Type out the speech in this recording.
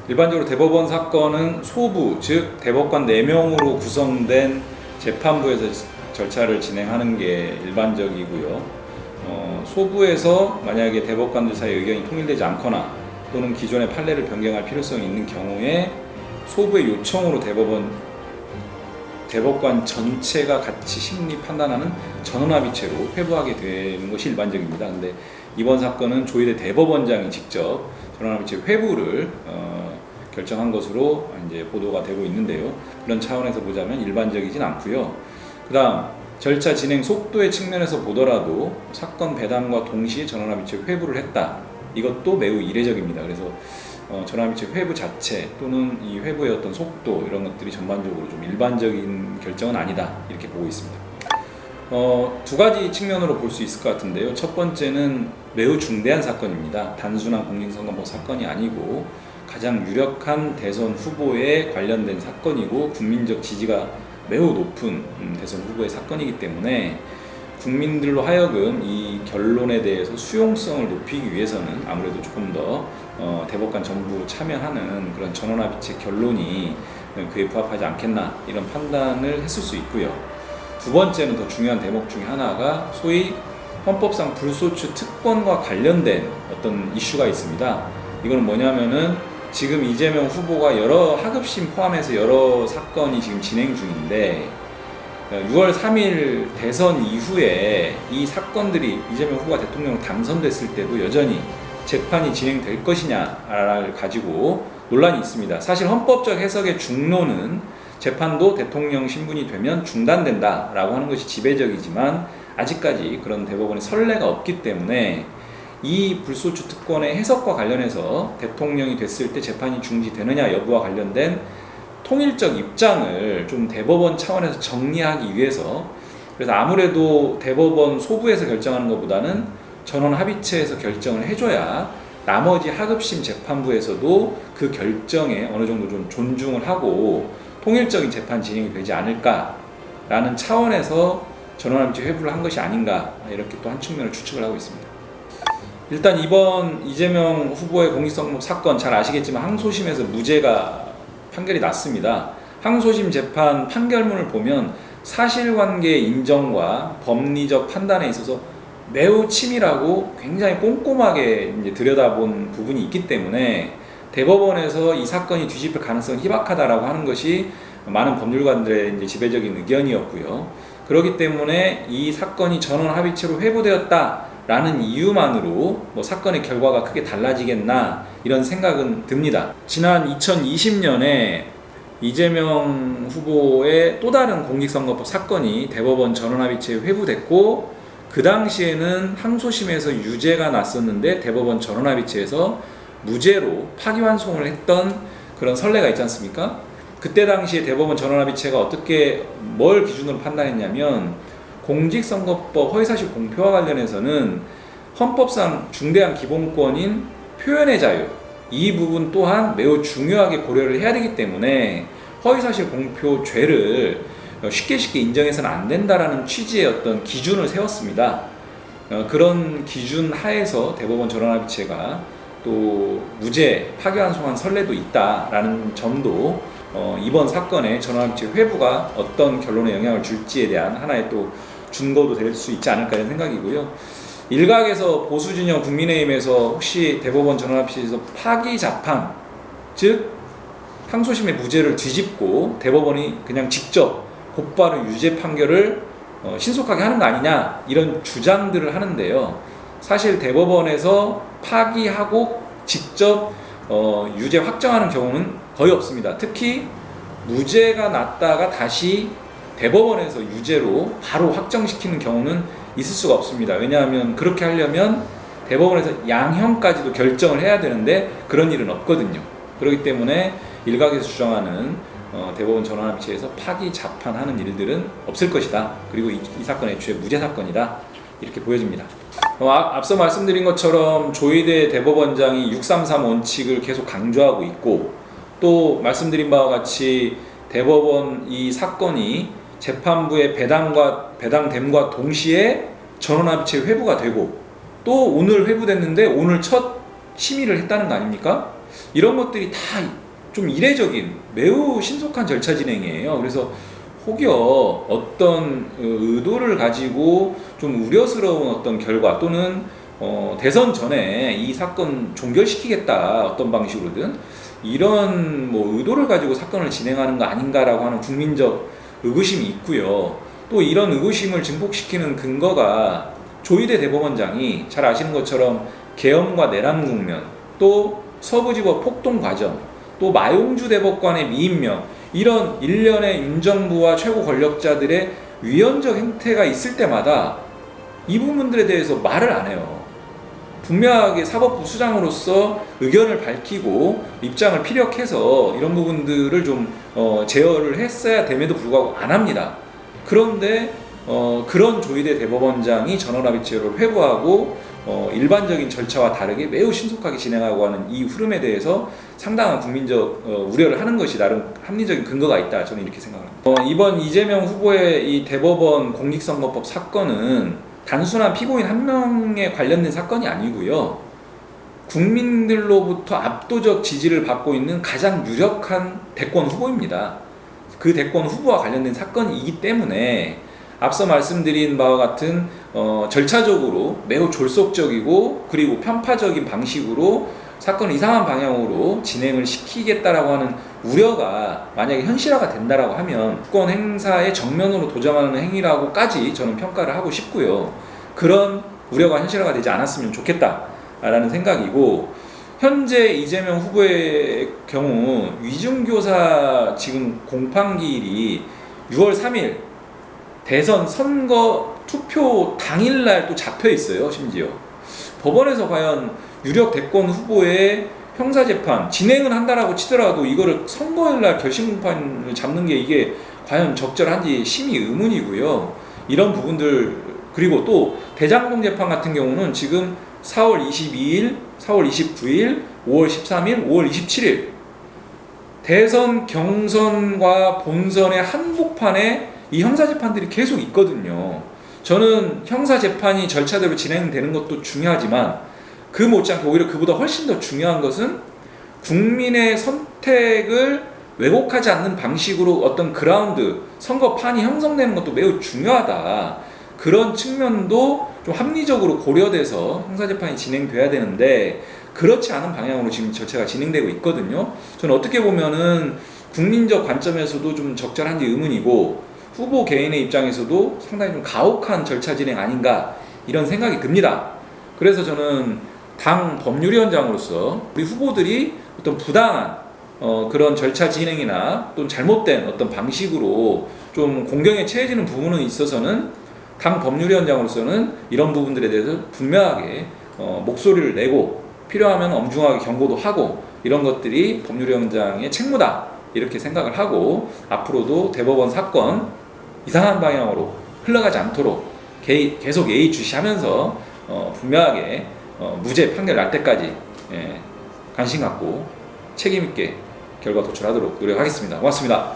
일반적으로 대법원 사건은 소부, 즉 대법관 4명으로 구성된 재판부에서 절차를 진행하는 게 일반적이고요. 소부에서 만약에 대법관들 사이 의견이 통일되지 않거나 또는 기존의 판례를 변경할 필요성이 있는 경우에 소부의 요청으로 대법관 전체가 같이 심리 판단하는 전원합의체로 회부하게 되는 것이 일반적입니다. 근데 이번 사건은 조희대 대법원장이 직접 전원합의체 회부를 결정한 것으로 이제 보도가 되고 있는데요. 그런 차원에서 보자면 일반적이진 않고요. 그다음 절차 진행 속도의 측면에서 보더라도 사건 배당과 동시에 전원합의체 회부를 했다. 이것도 매우 이례적입니다. 그래서 전원합의체 회부 자체 또는 이 회부의 어떤 속도 이런 것들이 전반적으로 좀 일반적인 결정은 아니다 이렇게 보고 있습니다. 두 가지 측면으로 볼 수 있을 것 같은데요. 첫 번째는 매우 중대한 사건입니다. 단순한 공직선거법 사건이 아니고 가장 유력한 대선 후보에 관련된 사건이고 국민적 지지가 매우 높은 대선 후보의 사건이기 때문에 국민들로 하여금 이 결론에 대해서 수용성을 높이기 위해서는 아무래도 조금 더 대법관 전부 참여하는 그런 전원합의체 결론이 그에 부합하지 않겠나 이런 판단을 했을 수 있고요. 두 번째는 더 중요한 대목 중에 하나가 소위 헌법상 불소추 특권과 관련된 어떤 이슈가 있습니다. 이거는 뭐냐면은 지금 이재명 후보가 여러 하급심 포함해서 여러 사건이 지금 진행 중인데 6월 3일 대선 이후에 이 사건들이 이재명 후보가 대통령으로 당선됐을 때도 여전히 재판이 진행될 것이냐를 가지고 논란이 있습니다. 사실 헌법적 해석의 중론은 재판도 대통령 신분이 되면 중단된다라고 하는 것이 지배적이지만 아직까지 그런 대법원의 선례가 없기 때문에 이 불소추 특권의 해석과 관련해서 대통령이 됐을 때 재판이 중지되느냐 여부와 관련된 통일적 입장을 좀 대법원 차원에서 정리하기 위해서 그래서 아무래도 대법원 소부에서 결정하는 것보다는 전원 합의체에서 결정을 해줘야 나머지 하급심 재판부에서도 그 결정에 어느 정도 좀 존중을 하고 통일적인 재판 진행이 되지 않을까라는 차원에서 전원 합의체 회부를 한 것이 아닌가 이렇게 또 한 측면을 추측을 하고 있습니다. 일단 이번 이재명 후보의 공직선거법 사건 잘 아시겠지만 항소심에서 무죄가 판결이 났습니다. 항소심 재판 판결문을 보면 사실관계 인정과 법리적 판단에 있어서 매우 치밀하고 굉장히 꼼꼼하게 이제 들여다본 부분이 있기 때문에 대법원에서 이 사건이 뒤집힐 가능성이 희박하다라고 하는 것이 많은 법률가들의 이제 지배적인 의견이었고요. 그렇기 때문에 이 사건이 전원 합의체로 회부되었다라는 이유만으로 뭐 사건의 결과가 크게 달라지겠나 이런 생각은 듭니다. 지난 2020년에 이재명 후보의 또 다른 공직선거법 사건이 대법원 전원합의체에 회부됐고 그 당시에는 항소심에서 유죄가 났었는데 대법원 전원합의체에서 무죄로 파기환송을 했던 그런 선례가 있지 않습니까? 그때 당시에 대법원 전원합의체가 어떻게 뭘 기준으로 판단했냐면 공직선거법 허위사실 공표와 관련해서는 헌법상 중대한 기본권인 표현의 자유 이 부분 또한 매우 중요하게 고려를 해야 되기 때문에 허위사실 공표 죄를 쉽게 인정해서는 안 된다라는 취지의 어떤 기준을 세웠습니다. 그런 기준 하에서 대법원 전원합의체가 또 무죄 파기환송한 선례도 있다라는 점도 이번 사건의 전원합의체 회부가 어떤 결론에 영향을 줄지에 대한 하나의 또 준거도 될 수 있지 않을까 하는 생각이고요. 일각에서 보수진영 국민의힘에서 혹시 대법원 전원합의체에서 파기자판 즉 항소심의 무죄를 뒤집고 대법원이 그냥 직접 곧바로 유죄 판결을 신속하게 하는 거 아니냐 이런 주장들을 하는데요. 사실 대법원에서 파기하고 직접 유죄 확정하는 경우는 거의 없습니다. 특히 무죄가 났다가 다시 대법원에서 유죄로 바로 확정시키는 경우는 있을 수가 없습니다. 왜냐하면 그렇게 하려면 대법원에서 양형까지도 결정을 해야 되는데 그런 일은 없거든요. 그렇기 때문에 일각에서 주장하는 대법원 전원합의체에서 파기자판하는 일들은 없을 것이다. 그리고 이 사건은 애초에 무죄 사건이다. 이렇게 보여집니다. 앞서 말씀드린 것처럼 조희대 대법원장이 633 원칙을 계속 강조하고 있고 또 말씀드린 바와 같이 대법원 이 사건이 재판부의 배당됨과 동시에 전원합의체 회부가 되고 또 오늘 회부됐는데 오늘 첫 심의를 했다는 거 아닙니까? 이런 것들이 다 좀 이례적인 매우 신속한 절차 진행이에요. 그래서 혹여 어떤 의도를 가지고 좀 우려스러운 어떤 결과 또는 대선 전에 이 사건 종결시키겠다 어떤 방식으로든 이런 뭐 의도를 가지고 사건을 진행하는 거 아닌가라고 하는 국민적 의구심이 있고요. 또 이런 의구심을 증폭시키는 근거가 조희대 대법원장이 잘 아시는 것처럼 계엄과 내란 국면, 또 서부지법 폭동 과정, 또 마용주 대법관의 미임명, 이런 일련의 윤정부와 최고 권력자들의 위헌적 행태가 있을 때마다 이 부분들에 대해서 말을 안 해요. 분명하게 사법부 수장으로서 의견을 밝히고 입장을 피력해서 이런 부분들을 좀 제어를 했어야 됨에도 불구하고 안 합니다. 그런데 그런 조희대 대법원장이 전원합의체를 회부하고 일반적인 절차와 다르게 매우 신속하게 진행하고 하는 이 흐름에 대해서 상당한 국민적 우려를 하는 것이 나름 합리적인 근거가 있다, 저는 이렇게 생각합니다. 이번 이재명 후보의 이 대법원 공직선거법 사건은 단순한 피고인 한 명에 관련된 사건이 아니고요. 국민들로부터 압도적 지지를 받고 있는 가장 유력한 대권 후보입니다. 그 대권 후보와 관련된 사건이기 때문에 앞서 말씀드린 바와 같은 절차적으로 매우 졸속적이고 그리고 편파적인 방식으로 사건을 이상한 방향으로 진행을 시키겠다라고 하는 우려가 만약에 현실화가 된다라고 하면 특권 행사에 정면으로 도전하는 행위라고까지 저는 평가를 하고 싶고요. 그런 우려가 현실화가 되지 않았으면 좋겠다라는 생각이고, 현재 이재명 후보의 경우 위중교사 지금 공판기일이 6월 3일 대선 선거 투표 당일날 또 잡혀 있어요. 심지어 법원에서 과연 유력 대권 후보의 형사재판 진행을 한다라고 치더라도 이거를 선거일날 결심공판을 잡는 게 이게 과연 적절한지 심히 의문이고요. 이런 부분들, 그리고 또 대장동 재판 같은 경우는 지금 4월 22일, 4월 29일, 5월 13일, 5월 27일 대선 경선과 본선의 한복판에 이 형사재판들이 계속 있거든요. 저는 형사재판이 절차대로 진행되는 것도 중요하지만 그 못지않게 오히려 그보다 훨씬 더 중요한 것은 국민의 선택을 왜곡하지 않는 방식으로 어떤 그라운드, 선거판이 형성되는 것도 매우 중요하다. 그런 측면도 좀 합리적으로 고려돼서 형사재판이 진행돼야 되는데 그렇지 않은 방향으로 지금 절차가 진행되고 있거든요. 저는 어떻게 보면은 국민적 관점에서도 좀 적절한지 의문이고 후보 개인의 입장에서도 상당히 좀 가혹한 절차 진행 아닌가 이런 생각이 듭니다. 그래서 저는 당 법률위원장으로서 우리 후보들이 어떤 부당한 그런 절차 진행이나 또는 잘못된 어떤 방식으로 좀 공경에 처해지는 부분은 있어서는 당 법률위원장으로서는 이런 부분들에 대해서 분명하게 목소리를 내고 필요하면 엄중하게 경고도 하고 이런 것들이 법률위원장의 책무다 이렇게 생각을 하고 앞으로도 대법원 사건 이상한 방향으로 흘러가지 않도록 계속 예의주시하면서 분명하게 무죄 판결 날 때까지 관심 갖고 책임 있게 결과 도출하도록 노력하겠습니다. 고맙습니다.